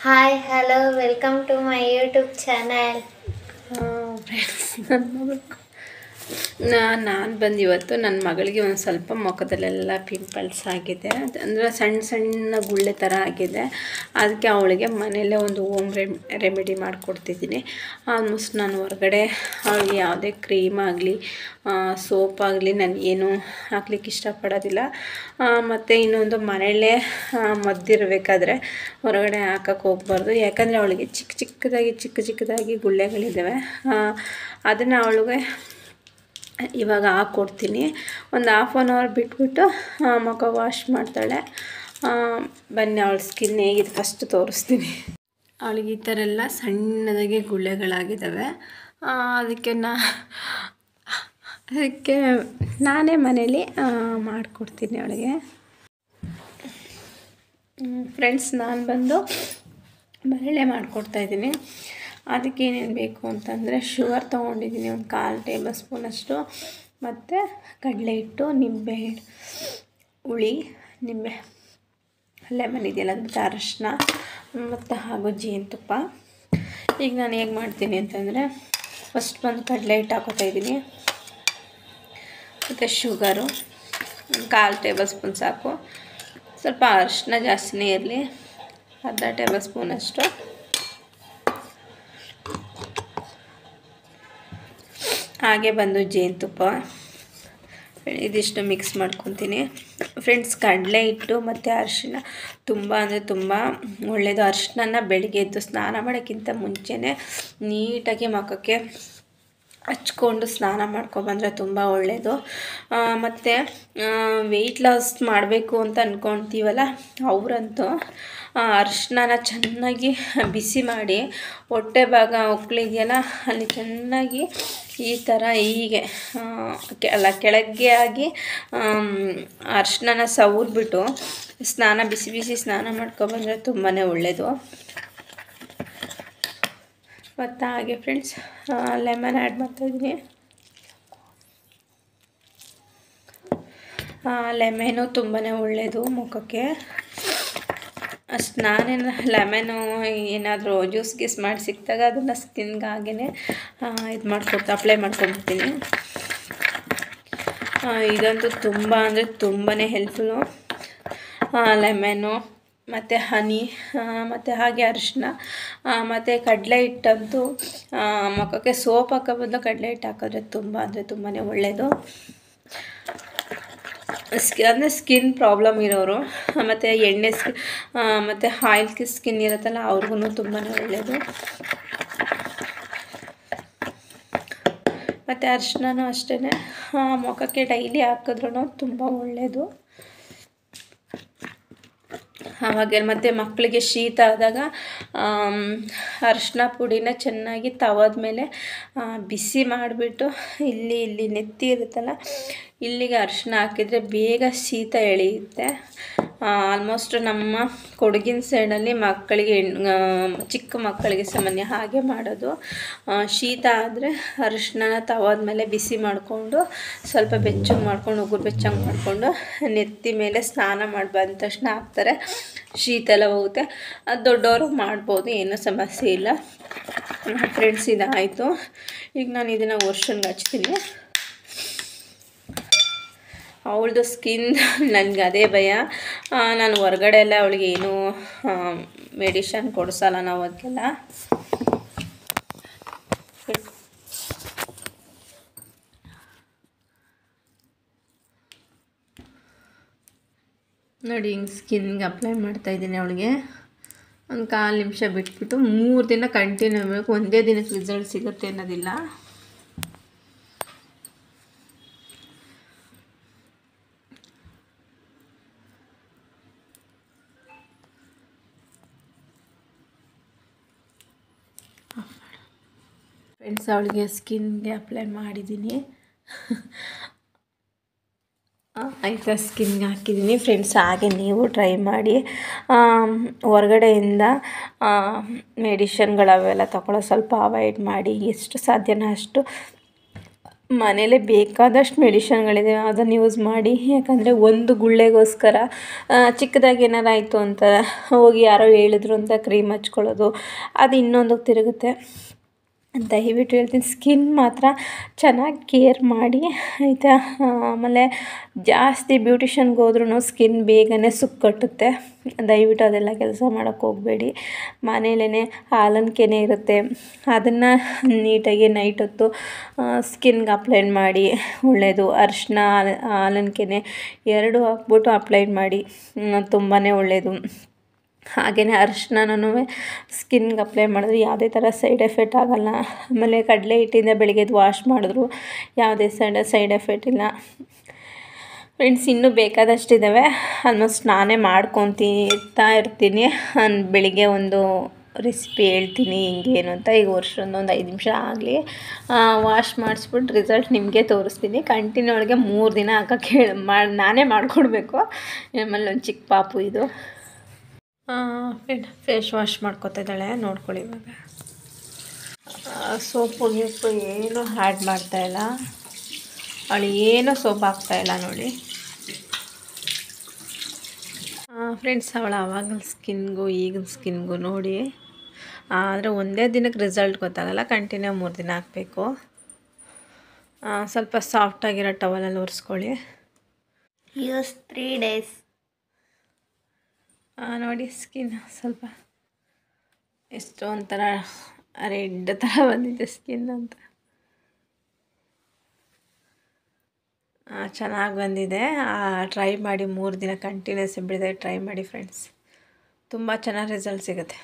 Hi, hello, welcome to my YouTube channel. Friends ನಾನು ಬಂದು ಇವತ್ತು ನನ್ನ ಮಗಳಿಗೆ ಒಂದು ಸ್ವಲ್ಪ ಮುಖದಲ್ಲೆಲ್ಲ ಪಿಂಪಲ್ಸ್ ಆಗಿದೆ. ಅಂದರೆ ಸಣ್ಣ ಸಣ್ಣ ಗುಳ್ಳೆ ಥರ ಆಗಿದೆ. ಅದಕ್ಕೆ ಅವಳಿಗೆ ಮನೆಯಲ್ಲೇ ಒಂದು ಹೋಮ್ ರೆಮಿಡಿ ಮಾಡಿಕೊಡ್ತಿದ್ದೀನಿ. ಆಲ್ಮೋಸ್ಟ್ ನಾನು ಹೊರಗಡೆ ಅವಳಿಗೆ ಯಾವುದೇ ಕ್ರೀಮ್ ಆಗಲಿ ಸೋಪ್ ಆಗಲಿ ನಾನು ಏನೂ ಹಾಕ್ಲಿಕ್ಕೆ ಇಷ್ಟಪಡೋದಿಲ್ಲ. ಮತ್ತು ಇನ್ನೊಂದು ಮನೆಯಲ್ಲೇ ಮದ್ದಿರಬೇಕಾದ್ರೆ ಹೊರಗಡೆ ಹಾಕಕ್ಕೆ ಹೋಗ್ಬಾರ್ದು. ಯಾಕಂದರೆ ಅವಳಿಗೆ ಚಿಕ್ಕ ಚಿಕ್ಕದಾಗಿ ಗುಳ್ಳೆಗಳಿದ್ದಾವೆ. ಅದನ್ನು ಅವಳಿಗೆ ಇವಾಗ ಹಾಕ್ಕೊಡ್ತೀನಿ. ಒಂದು ಹಾಫ್ ಆನ್ ಅವರ್ ಬಿಟ್ಬಿಟ್ಟು ಮುಖ ವಾಶ್ ಮಾಡ್ತಾಳೆ. ಬನ್ನಿ ಅವಳ ಸ್ಕಿನ್ ಹೇಗಿದೆ ಫಸ್ಟ್ ತೋರಿಸ್ತೀನಿ. ಅವಳಿಗೆ ಈ ಥರ ಎಲ್ಲ ಸಣ್ಣದಾಗಿ ಗುಳ್ಳೆಗಳಾಗಿದ್ದಾವೆ. ಅದಕ್ಕೆ ನಾನೇ ಮನೇಲಿ ಮಾಡಿಕೊಡ್ತೀನಿ ಅವಳಿಗೆ. ಫ್ರೆಂಡ್ಸ್, ನಾನು ಬಂದು ಮನೇಲೇ ಮಾಡಿಕೊಡ್ತಾಯಿದ್ದೀನಿ. ಅದಕ್ಕೆ ಏನೇನು ಬೇಕು ಅಂತಂದರೆ ಶುಗರ್ ತೊಗೊಂಡಿದ್ದೀನಿ, ಒಂದು 1/4 ಟೇಬಲ್ ಸ್ಪೂನಷ್ಟು, ಮತ್ತು ಕಡಲೆ ಹಿಟ್ಟು, ನಿಂಬೆ ಹುಳಿ, ನಿಂಬೆ ಲೆಮನ್ ಇದೆಯಲ್ಲ, ಮತ್ತು ಅರಶಿನ, ಮತ್ತು ಹಾಗೂ ಜೇನುತುಪ್ಪ. ಈಗ ನಾನು ಹೇಗೆ ಮಾಡ್ತೀನಿ ಅಂತಂದರೆ, ಫಸ್ಟ್ ಬಂದು ಕಡಲೆ ಹಿಟ್ಟು ಹಾಕೋತಾಯಿದ್ದೀನಿ, ಮತ್ತು ಶುಗರು 1/4 ಟೇಬಲ್ ಸ್ಪೂನ್ ಸಾಕು. ಸ್ವಲ್ಪ ಅರಶಿನ ಜಾಸ್ತಿನೇ ಇರಲಿ, 1/2 ಟೇಬಲ್ ಸ್ಪೂನಷ್ಟು. ಹಾಗೆ ಬಂದು ಜೇನುತುಪ್ಪ, ಇದಿಷ್ಟು ಮಿಕ್ಸ್ ಮಾಡ್ಕೊತೀನಿ. ಫ್ರೆಂಡ್ಸ್, ಕಡಲೆ ಹಿಟ್ಟು ಮತ್ತು ಅರಿಶಿನ ತುಂಬ ಅಂದರೆ ತುಂಬ ಒಳ್ಳೆಯದು. ಅರಿಶಿನ ಬೆಳಿಗ್ಗೆ ಎದ್ದು ಸ್ನಾನ ಮಾಡೋಕ್ಕಿಂತ ಮುಂಚೆನೇ ನೀಟಾಗಿ ಮುಖಕ್ಕೆ ಹಚ್ಕೊಂಡು ಸ್ನಾನ ಮಾಡ್ಕೊಬಂದರೆ ತುಂಬ ಒಳ್ಳೆಯದು. ಮತ್ತು ವೆಯ್ಟ್ ಲಾಸ್ ಮಾಡಬೇಕು ಅಂತ ಅಂದ್ಕೊಳ್ತೀವಲ್ಲ, ಅವರಂತೂ ಅರಿಶಿನ ಚೆನ್ನಾಗಿ ಬಿಸಿ ಮಾಡಿ ಹೊಟ್ಟೆ ಭಾಗ ಹೊಕ್ಕಳಿದೆಯಲ್ಲ ಅಲ್ಲಿ ಚೆನ್ನಾಗಿ ಈ ಥರ ಹೀಗೆ ಕೆಳಗೆ ಆಗಿ ಅರಿಶಿನ ಸವರ್ಬಿಟ್ಟು ಬಿಸಿ ಸ್ನಾನ ಮಾಡ್ಕೊಬಂದರೆ ತುಂಬಾ ಒಳ್ಳೆಯದು. ಮತ್ತು ಹಾಗೆ ಫ್ರೆಂಡ್ಸ್, ಲೆಮನ್ ಆ್ಯಡ್ ಮಾಡ್ತಾಯಿದ್ದೀನಿ. ಲೆಮನು ತುಂಬಾ ಒಳ್ಳೆಯದು ಮುಖಕ್ಕೆ. ಅಷ್ಟು ನಾನೇನು ಲೆಮನು ಏನಾದರೂ ಜ್ಯೂಸ್ ಮಾಡಿ ಸಿಕ್ಕಿದಾಗ ಅದನ್ನು ಸ್ಕಿನ್ಗೆ ಹಾಗೇ ಅಪ್ಲೈ ಮಾಡ್ಕೊಂಡ್ಬಿಡ್ತೀನಿ. ಇದಂತೂ ತುಂಬ ಅಂದರೆ ತುಂಬಾ ಹೆಲ್ಪ್ಫುಲ್ಲು. ಲೆಮನು ಮತ್ತು ಹನಿ ಮತ್ತು ಹಾಗೆ ಅರಿಶಿನ ಮತ್ತು ಕಡಲೆ ಹಿಟ್ಟಂತೂ ಮುಖಕ್ಕೆ ಸೋಪ್ ಹಾಕೋ ಬದಲು ಕಡಲೆ ಹಿಟ್ಟು ಹಾಕಿದ್ರೆ ತುಂಬ ಅಂದರೆ ತುಂಬಾ ಒಳ್ಳೆಯದು. ಅಂದರೆ ಸ್ಕಿನ್ ಪ್ರಾಬ್ಲಮ್ ಇರೋರು, ಮತ್ತು ಎಣ್ಣೆ ಮತ್ತು ಆಯಿಲ್ ಸ್ಕಿನ್ ಇರುತ್ತಲ್ಲ ಅವ್ರಿಗೂ ತುಂಬಾ ಒಳ್ಳೆಯದು. ಮತ್ತು ಅರಿಶಿನೂ ಅಷ್ಟೇ ಮುಖಕ್ಕೆ ಡೈಲಿ ಹಾಕಿದ್ರೂ ತುಂಬ ಒಳ್ಳೆಯದು. ಆವಾಗ ಮತ್ತು ಮಕ್ಕಳಿಗೆ ಶೀತ ಆದಾಗ ಅರಿಶಿನ ಪುಡಿನ ಚೆನ್ನಾಗಿ ತವದ ಮೇಲೆ ಬಿಸಿ ಮಾಡಿಬಿಟ್ಟು ಇಲ್ಲಿ ನೆತ್ತಿ ಇರುತ್ತಲ್ಲ ಇಲ್ಲಿಗೆ ಅರಿಶಿನ ಹಾಕಿದರೆ ಬೇಗ ಶೀತ ಎಳೆಯುತ್ತೆ. ಆಲ್ಮೋಸ್ಟ್ ನಮ್ಮ ಕೊಡಗಿನ ಸೈಡಲ್ಲಿ ಮಕ್ಕಳಿಗೆ ಚಿಕ್ಕ ಮಕ್ಕಳಿಗೆ ಸಾಮಾನ್ಯ ಹಾಗೆ ಮಾಡೋದು. ಶೀತ ಆದರೆ ಅರಿಶಿನ ತವದ ಮೇಲೆ ಬಿಸಿ ಮಾಡಿಕೊಂಡು ಸ್ವಲ್ಪ ಬೆಚ್ಚಗೆ ಮಾಡ್ಕೊಂಡು ಉಗುರು ಬೆಚ್ಚಗೆ ಮಾಡಿಕೊಂಡು ನೆತ್ತಿ ಮೇಲೆ ಸ್ನಾನ ಮಾಡಿ ಬಂದ ತಕ್ಷಣ ಹಾಕ್ತಾರೆ, ಶೀತ ಎಲ್ಲ ಹೋಗುತ್ತೆ. ಅದು ದೊಡ್ಡವರು ಮಾಡ್ಬೋದು, ಏನೂ ಸಮಸ್ಯೆ ಇಲ್ಲ. ಫ್ರೆಂಡ್ಸ್, ಇದಾಯಿತು. ಈಗ ನಾನು ಇದನ್ನು ವರ್ಷನ್ಗೆ ಹಚ್ತೀನಿ. ಅವಳದು ಸ್ಕಿನ್ ನನಗೆ ಅದೇ ಭಯ. ನಾನು ಹೊರಗಡೆ ಎಲ್ಲ ಅವಳಿಗೆ ಏನೂ ಮೆಡಿಷನ್ ಕೊಡಿಸಲ್ಲ ನಾವು ಅದಕ್ಕೆಲ್ಲ. ನೋಡಿ, ಹಿಂಗೆ ಸ್ಕಿನ್ಗೆ ಅಪ್ಲೈ ಮಾಡ್ತಾಯಿದ್ದೀನಿ. ಅವಳಿಗೆ ಒಂದು 1/4 ನಿಮಿಷ ಬಿಟ್ಬಿಟ್ಟು 3 ದಿನ ಕಂಟಿನ್ಯೂ ಆಗಬೇಕು. ಒಂದೇ ದಿನಕ್ಕೆ ರಿಸಲ್ಟ್ ಸಿಗುತ್ತೆ ಅನ್ನೋದಿಲ್ಲ. ಫ್ರೆಂಡ್ಸ್, ಅವಳಿಗೆ ಸ್ಕಿನ್ಗೆ ಅಪ್ಲೈ ಮಾಡಿದ್ದೀನಿ. ಆಯಿತಾ, ಸ್ಕಿನ್ಗೆ ಹಾಕಿದ್ದೀನಿ. ಫ್ರೆಂಡ್ಸ್, ಹಾಗೆ ನೀವು ಟ್ರೈ ಮಾಡಿ. ಹೊರಗಡೆಯಿಂದ ಮೆಡಿಷನ್ಗಳವೆಲ್ಲ ತಗೊಳ್ಳೋ ಸ್ವಲ್ಪ ಅವಾಯ್ಡ್ ಮಾಡಿ. ಎಷ್ಟು ಸಾಧ್ಯನೋ ಅಷ್ಟು ಮನೇಲೇ ಬೇಕಾದಷ್ಟು ಮೆಡಿಷನ್ಗಳಿದೆ, ಅದನ್ನು ಯೂಸ್ ಮಾಡಿ. ಯಾಕಂದರೆ ಒಂದು ಗುಳ್ಳೆಗೋಸ್ಕರ ಚಿಕ್ಕದಾಗಿ ಏನಾರು ಆಯಿತು ಅಂತ ಹೋಗಿ ಯಾರೋ ಹೇಳಿದ್ರು ಅಂತ ಕ್ರೀಮ್ ಹಚ್ಕೊಳ್ಳೋದು, ಅದು ಇನ್ನೊಂದಕ್ಕೆ ತಿರುಗುತ್ತೆ. ದಯವಿಟ್ಟು ಹೇಳ್ತೀನಿ, ಸ್ಕಿನ್ ಮಾತ್ರ ಚೆನ್ನಾಗಿ ಕೇರ್ ಮಾಡಿ ಆಯಿತಾ. ಆಮೇಲೆ ಜಾಸ್ತಿ ಬ್ಯೂಟಿಷನ್ಗೆ ಹೋದ್ರೂ ಸ್ಕಿನ್ ಬೇಗನೆ ಸುಕ್ಕಟ್ಟುತ್ತೆ. ದಯವಿಟ್ಟು ಅದೆಲ್ಲ ಕೆಲಸ ಮಾಡೋಕ್ಕೆ ಹೋಗಬೇಡಿ. ಮನೇಲೇ ಹಾಲನ ಕೆನೆ ಇರುತ್ತೆ, ಅದನ್ನು ನೀಟಾಗಿ ನೈಟ್ ಹೊತ್ತು ಸ್ಕಿನ್ಗೆ ಅಪ್ಲೈ ಮಾಡಿ ಒಳ್ಳೆಯದು. ಅರಿಶಿನ, ಹಾಲನ ಕೆನೆ ಎರಡೂ ಹಾಕ್ಬಿಟ್ಟು ಅಪ್ಲೈ ಮಾಡಿ, ತುಂಬಾ ಒಳ್ಳೆಯದು. ಹಾಗೆಯೇ ಅರಿಶಿನನೂ ಸ್ಕಿನ್ಗೆ ಅಪ್ಲೈ ಮಾಡಿದ್ರೆ ಯಾವುದೇ ಥರ ಸೈಡ್ ಎಫೆಕ್ಟ್ ಆಗೋಲ್ಲ. ಆಮೇಲೆ ಕಡಲೆ ಹಿಟ್ಟಿಂದ ಬೆಳಗ್ಗೆದ್ದು ವಾಶ್ ಮಾಡಿದ್ರು ಯಾವುದೇ ಸೈಡ್ ಎಫೆಕ್ಟ್ ಇಲ್ಲ. ಫ್ರೆಂಡ್ಸ್, ಇನ್ನೂ ಬೇಕಾದಷ್ಟಿದ್ದಾವೆ. ಆಲ್ಮೋಸ್ಟ್ ನಾನೇ ಮಾಡ್ಕೊತಾ ಇರ್ತೀನಿ. ಬೆಳಿಗ್ಗೆ ಒಂದು ರೆಸಿಪಿ ಹೇಳ್ತೀನಿ ಹಿಂಗೇನು ಅಂತ. ಈಗ ವರ್ಷದೊಂದು 5 ನಿಮಿಷ ಆಗಲಿ, ವಾಶ್ ಮಾಡಿಸ್ಬಿಟ್ಟು ರಿಸಲ್ಟ್ ನಿಮಗೆ ತೋರಿಸ್ತೀನಿ. ಕಂಟಿನ್ಯೂ ಒಳಗೆ 3 ದಿನ ಹಾಕೋಕ್ಕೆ ನಾನೇ ಮಾಡಿಕೊಡ್ಬೇಕು. ಆಮೇಲೆ ಒಂದು ಚಿಕ್ಕ ಪಾಪು ಇದು ಫೇಸ್ ವಾಶ್ ಮಾಡ್ಕೊತಾ ಇದ್ದಾಳೆ, ನೋಡ್ಕೊಳ್ಳಿ. ಇವಾಗ ಸೋಪು ಗೀಪು ಏನು ಆ್ಯಡ್ ಮಾಡ್ತಾಯಿಲ್ಲ, ಅವಳು ಏನೂ ಸೋಪ್ ಹಾಕ್ತಾಯಿಲ್ಲ ನೋಡಿ. ಫ್ರೆಂಡ್ಸ್, ಅವಳು ಆವಾಗಲ ಸ್ಕಿನ್ಗೂ ಈಗಿನ ಸ್ಕಿನ್ಗೂ ನೋಡಿ. ಆದರೆ ಒಂದೇ ದಿನಕ್ಕೆ ರಿಸಲ್ಟ್ ಗೊತ್ತಾಗಲ್ಲ, ಕಂಟಿನ್ಯೂ 3 ದಿನ ಹಾಕಬೇಕು. ಸ್ವಲ್ಪ ಸಾಫ್ಟಾಗಿರೋ ಟವಲಲ್ಲಿ ಒರೆಸ್ಕೊಳ್ಳಿ. Use 3 days. ನೋಡಿ, ಸ್ಕಿನ್ ಸ್ವಲ್ಪ ಎಷ್ಟು ಒಂಥರ ರೆಡ್ ಥರ ಬಂದಿದೆ ಸ್ಕಿನ್ ಅಂತ. ಚೆನ್ನಾಗಿ ಬಂದಿದೆ. ಟ್ರೈ ಮಾಡಿ, 3 ದಿನ ಕಂಟಿನ್ಯೂಸ್ ಬಿಡದೆ ಟ್ರೈ ಮಾಡಿ ಫ್ರೆಂಡ್ಸ್, ತುಂಬ ಚೆನ್ನಾಗಿ ರಿಸಲ್ಟ್ ಸಿಗುತ್ತೆ.